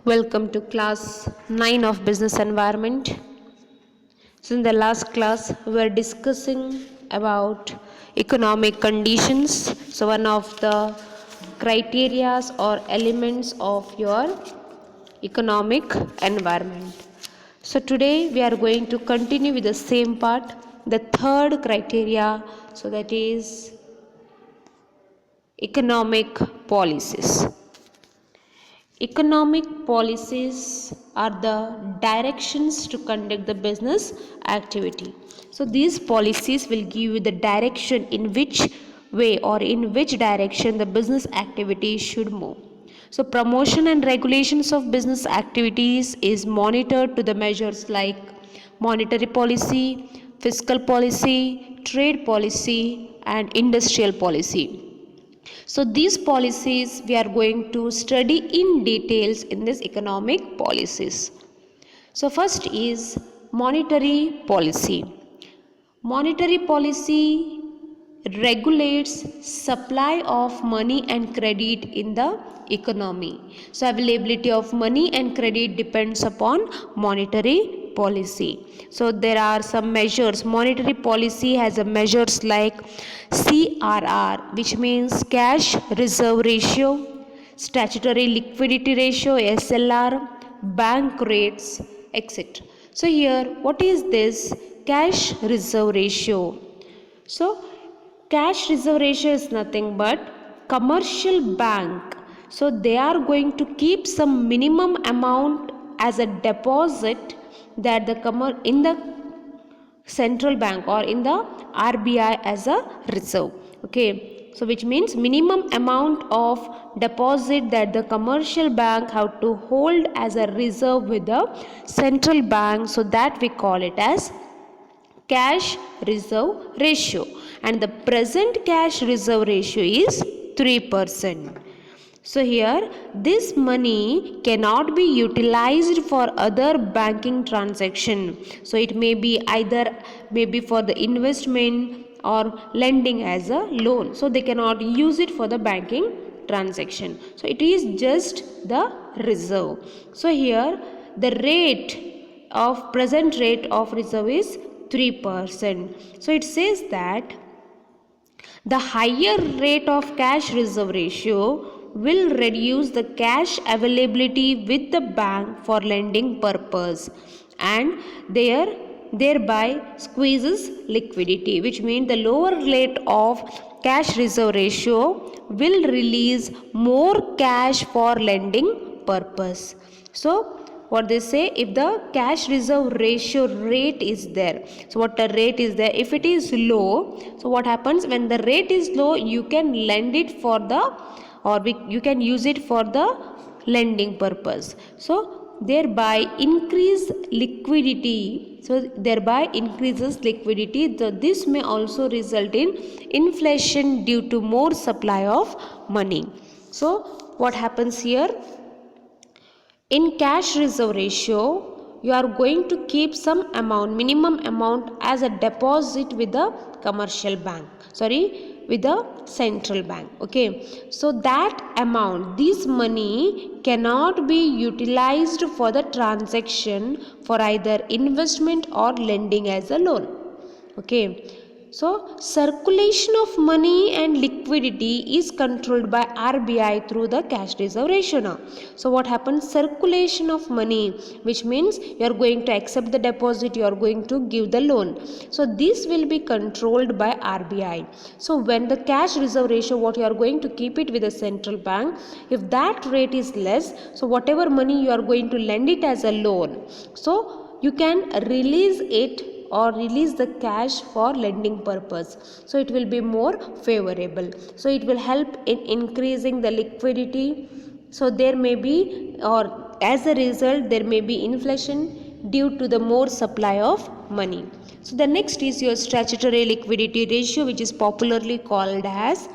Welcome to class 9 of business environment. So in the last class we were discussing about economic conditions. So one of the criterias or elements of your economic environment. So today we are going to continue with the same part, the third criteria, so that is economic policies. Economic policies are the directions to conduct the business activity. So these policies will give you the direction in which way or in which direction the business activity should move. So promotion and regulations of business activities is monitored to the measures like monetary policy, fiscal policy, trade policy and industrial policy. So these policies we are going to study in details in this economic policies. So first is monetary policy. Monetary policy regulates supply of money and credit in the economy. So availability of money and credit depends upon monetary policy. So there are some measures. Monetary policy has a measures like CRR, which means cash reserve ratio, statutory liquidity ratio SLR, bank rates, etc. So here what is this cash reserve ratio? So cash reserve ratio is nothing but commercial bank. So they are going to keep some minimum amount as a deposit that in the central bank or in the RBI as a reserve. Okay. So which means minimum amount of deposit that the commercial bank have to hold as a reserve with the central bank. So that we call it as cash reserve ratio, and the present cash reserve ratio is 3%. So here this money cannot be utilized for other banking transaction. So it may be either maybe for the investment or lending as a loan. So they cannot use it for the banking transaction. So it is just the reserve. So here the present rate of reserve is 3%. So it says that the higher rate of cash reserve ratio will reduce the cash availability with the bank for lending purpose and thereby squeezes liquidity, which means the lower rate of cash reserve ratio will release more cash for lending purpose. So what they say, if the cash reserve ratio rate is there, so what the rate is there, if it is low, so what happens when the rate is low, you can lend it for the you can use it for the lending purpose. So thereby increase liquidity. So thereby increases liquidity. So this may also result in inflation due to more supply of money. So what happens here? In cash reserve ratio, you are going to keep some amount, minimum amount as a deposit with the commercial bank. With the central bank. Okay. So that amount, this money cannot be utilized for the transaction for either investment or lending as a loan. Okay. So circulation of money and liquidity is controlled by RBI through the cash reserve ratio now. So what happens? Circulation of money, which means you are going to accept the deposit, you are going to give the loan. So this will be controlled by RBI. So when the cash reserve ratio, what you are going to keep it with the central bank, if that rate is less, so whatever money you are going to lend it as a loan, so you can release it or release the cash for lending purpose. So it will be more favorable. So it will help in increasing the liquidity. So there may be, or as a result, there may be inflation due to the more supply of money. So the next is your statutory liquidity ratio, which is popularly called as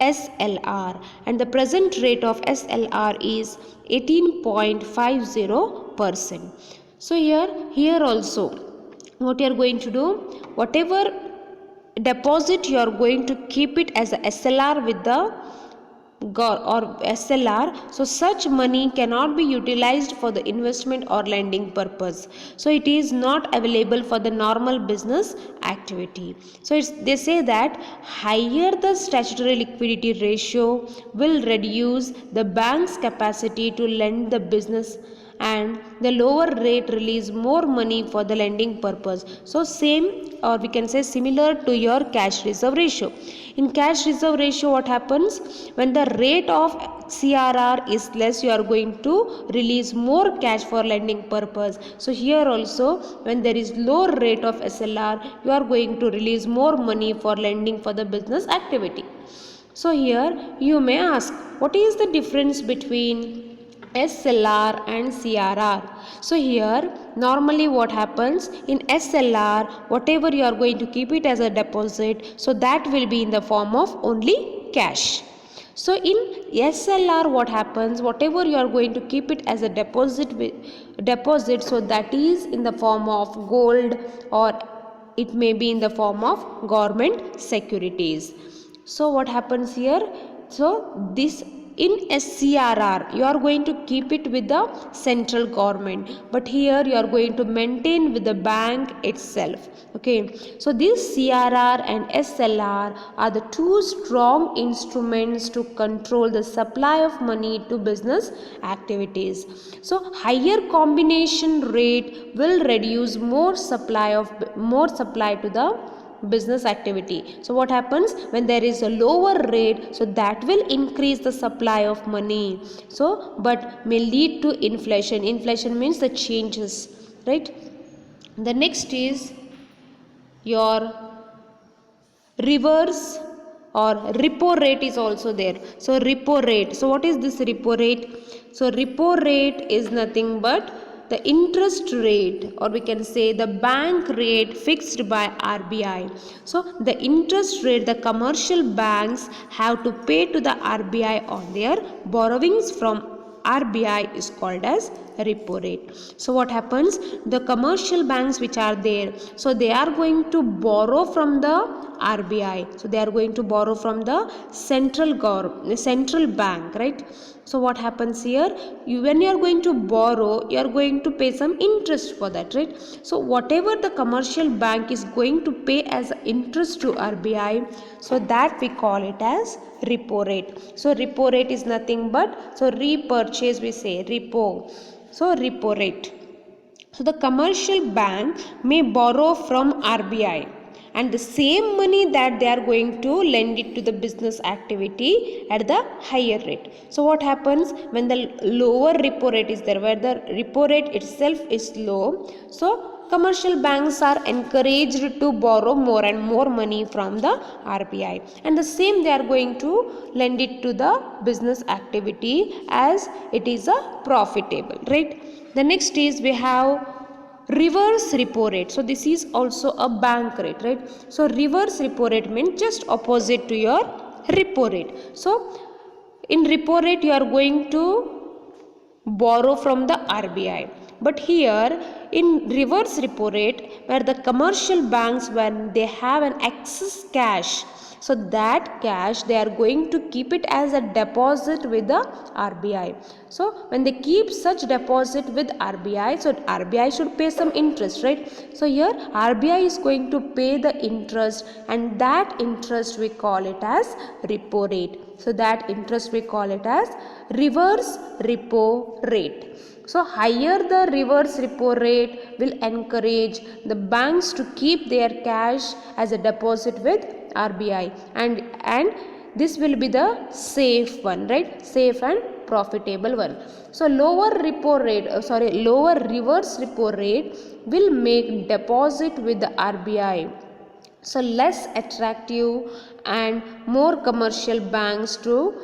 SLR, and the present rate of SLR is 18.50%. So here also what you are going to do, whatever deposit you are going to keep it as a SLR with the or SLR, so such money cannot be utilized for the investment or lending purpose. So it is not available for the normal business activity. So they say that higher the statutory liquidity ratio will reduce the bank's capacity to lend the business, and the lower rate release more money for the lending purpose. So same, or we can say similar to your cash reserve ratio. In cash reserve ratio, what happens when the rate of CRR is less, you are going to release more cash for lending purpose. So here also, when there is low rate of SLR, you are going to release more money for lending for the business activity. So here you may ask, what is the difference between SLR and CRR? So here normally what happens in SLR, whatever you are going to keep it as a deposit, so that will be in the form of only cash. So in SLR what happens, whatever you are going to keep it as a deposit, so that is in the form of gold, or it may be in the form of government securities. So what happens here, so this in SCRR you are going to keep it with the central government, but here you are going to maintain with the bank itself. Okay, so this CRR and SLR are the two strong instruments to control the supply of money to business activities. So higher combination rate will reduce more supply to the business activity. So what happens when there is a lower rate, so that will increase the supply of money, so but may lead to inflation means the changes, right? The next is your reverse or repo rate is also there. So repo rate, so what is this repo rate? So repo rate is nothing but the interest rate, or we can say the bank rate fixed by RBI. So the interest rate the commercial banks have to pay to the RBI on their borrowings from RBI is called as repo rate. So what happens, the commercial banks which are there, so they are going to borrow from the RBI, so they are going to borrow from the central bank, right? So what happens here, when you are going to borrow, you are going to pay some interest for that, right? So whatever the commercial bank is going to pay as interest to RBI, so that we call it as repo rate. So repo rate is nothing but, so repurchase we say repo, so repo rate. So the commercial bank may borrow from RBI, and the same money that they are going to lend it to the business activity at the higher rate. So what happens when the lower repo rate is there, where the repo rate itself is low, so commercial banks are encouraged to borrow more and more money from the RBI, and the same they are going to lend it to the business activity as it is a profitable, right? The next is we have reverse repo rate. So this is also a bank rate, right? So reverse repo rate means just opposite to your repo rate. So in repo rate you are going to borrow from the RBI, but here in reverse repo rate, where the commercial banks, when they have an excess cash, so that cash they are going to keep it as a deposit with the RBI. So when they keep such deposit with RBI, so RBI should pay some interest, right? So here RBI is going to pay the interest, and that interest we call it as repo rate. So that interest we call it as reverse repo rate. So higher the reverse repo rate will encourage the banks to keep their cash as a deposit with RBI, and this will be the safe one, right? Safe and profitable one. So lower reverse repo rate will make deposit with the RBI so less attractive, and more commercial banks to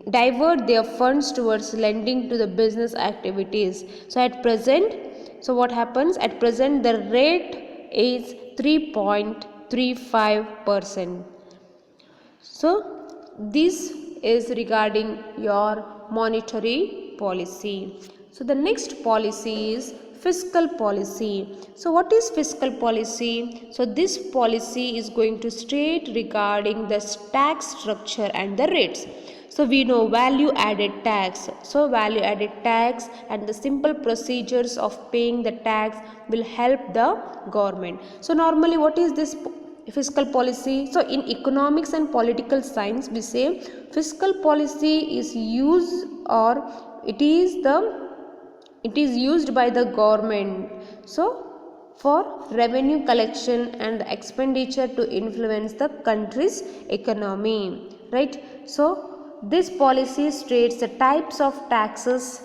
divert their funds towards lending to the business activities. So at present, so what happens at present, the rate is 3.35%. So this is regarding your monetary policy. So the next policy is fiscal policy. So what is fiscal policy? So this policy is going to state regarding the tax structure and the rates. So we know value added tax. So value added tax and the simple procedures of paying the tax will help the government. So normally what is this fiscal policy? So in economics and political science we say fiscal policy is used, or it is used by the government, so for revenue collection and expenditure to influence the country's economy, right? So this policy states the types of taxes,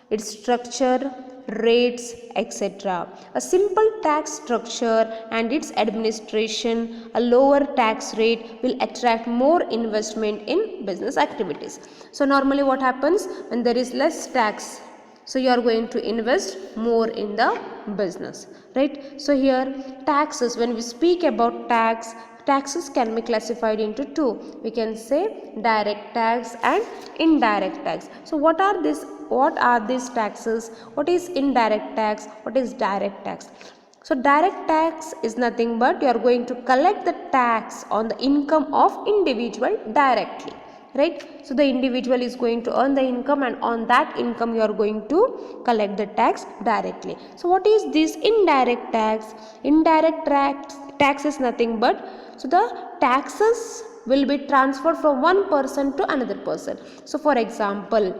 its structure, rates, etc. A simple tax structure and its administration, a lower tax rate will attract more investment in business activities. So normally what happens when there is less tax? So you are going to invest more in the business, right? So here taxes, when we speak about taxes can be classified into two. We can say direct tax and indirect tax. So what are these taxes? What is indirect tax? What is direct tax? So direct tax is nothing but you are going to collect the tax on the income of individual directly, right? So the individual is going to earn the income, and on that income you are going to collect the tax directly. So what is this indirect tax? Indirect tax is nothing but, so the taxes will be transferred from one person to another person. So for example,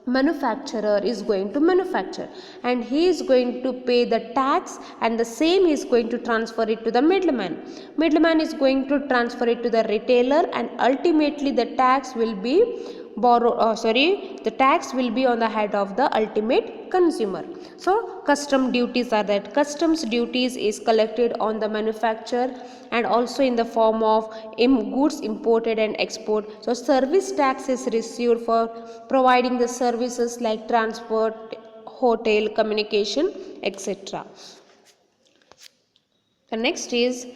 manufacturer is going to manufacture and he is going to pay the tax, and the same he is going to transfer it to the middleman is going to transfer it to the retailer, and ultimately the tax will be the tax will be on the head of the ultimate consumer. So custom duties are that. Customs duties is collected on the manufacturer and also in the form of goods imported and export. So service tax is received for providing the services like transport, hotel, communication, etc. The next is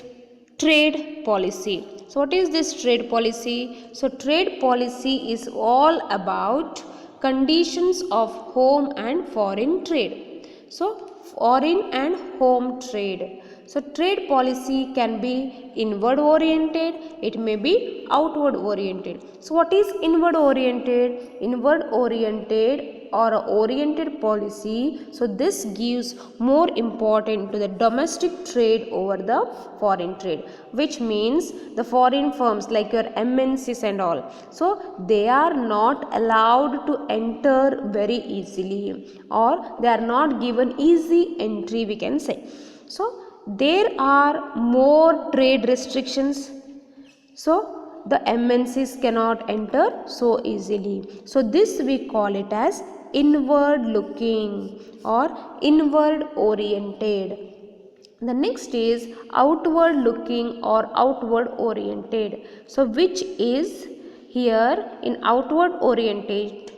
trade policy. So what is this trade policy? So trade policy is all about conditions of home and foreign trade. So foreign and home trade. So trade policy can be inward oriented, it may be outward oriented. So what is inward oriented? Inward oriented or oriented policy, so this gives more importance to the domestic trade over the foreign trade, which means the foreign firms like your MNCs and all, so they are not allowed to enter very easily, or they are not given easy entry, we can say. So there are more trade restrictions, so the MNCs cannot enter so easily. So this we call it as inward looking or inward oriented. The next is outward looking or outward oriented. So which is here in outward oriented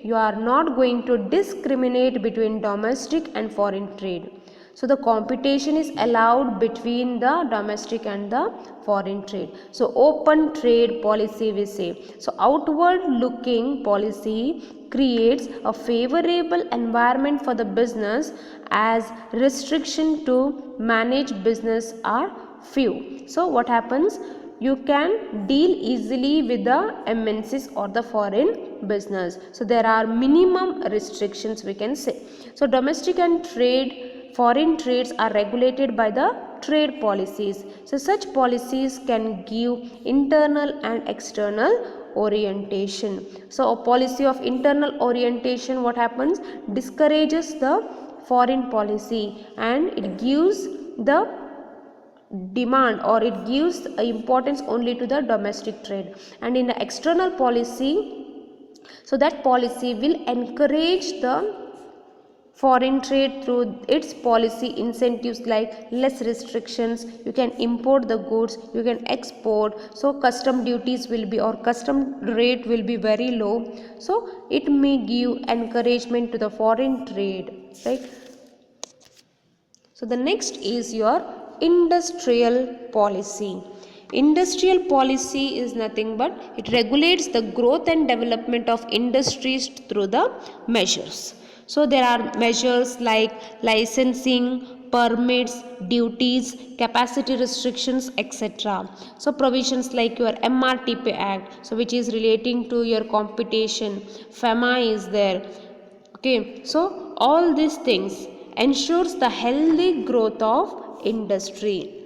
you are not going to discriminate between domestic and foreign trade. So the competition is allowed between the domestic and the foreign trade. So open trade policy we say. So outward looking policy creates a favorable environment for the business as restriction to manage business are few. So what happens? You can deal easily with the MNCs or the foreign business. So there are minimum restrictions we can say. So domestic and foreign trades are regulated by the trade policies. So such policies can give internal and external orientation. So a policy of internal orientation, what happens? Discourages the foreign policy and it gives the demand or it gives importance only to the domestic trade. And in the external policy, so that policy will encourage the foreign trade through its policy incentives like less restrictions, you can import the goods, you can export, so custom duties will be or custom rate will be very low, so it may give encouragement to the foreign trade, right? So the next is your industrial policy. Industrial policy is nothing but it regulates the growth and development of industries through the measures. So there are measures like licensing, permits, duties, capacity restrictions, etc. So provisions like your MRTP Act, so which is relating to your competition, FEMA is there. Okay, so all these things ensures the healthy growth of industry.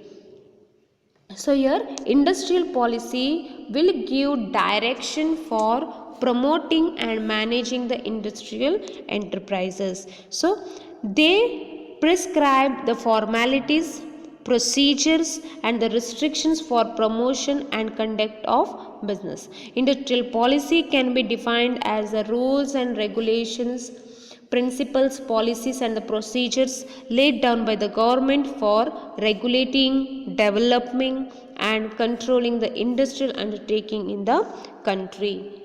So your industrial policy will give direction for promoting and managing the industrial enterprises. So they prescribe the formalities, procedures and the restrictions for promotion and conduct of business. Industrial policy can be defined as the rules and regulations, principles, policies and the procedures laid down by the government for regulating, developing and controlling the industrial undertaking in the country.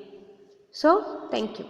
So, thank you.